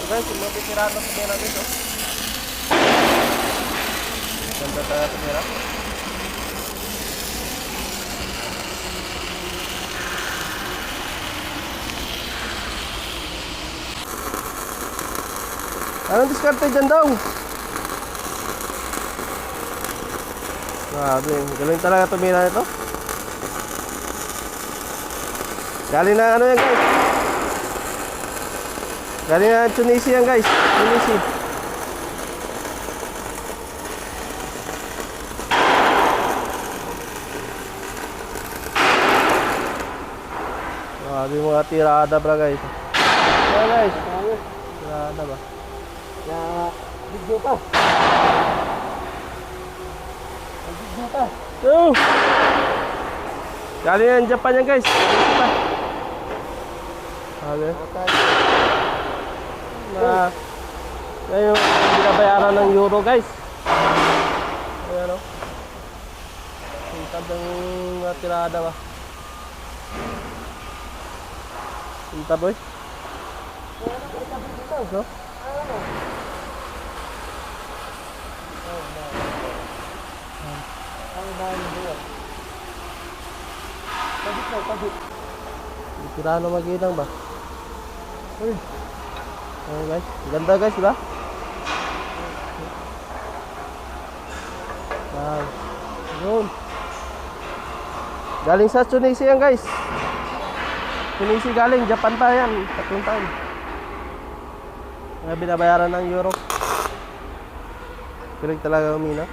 guys, yung mga veterano sa pera dito. Ganda talaga sa pera. Anong diskarte dyan daw? Grabe, galing talaga tumira nito. Galing na ano yan guys? Galing na Tunisia yan guys. Tunisia. Grabe mga tirada bra guys. Ayan guys. Tirada ba? Ya, video pa. Video pa. Oh! Galing yan Japan yan guys. Okay. Na ngayon binabayaran ng euro guys. Ayan o. Tingkad ng mga tirada ba? Tingkad boy. No? Tirano magilang ba? Uy. Ayan guys, ganda guys, diba? Wow. Yun. Galing sa Tunisia yan guys. Tunisia galing, Japan pa yan. 3 taon. Kaya binabayaran ng euro. Pilig talaga umina.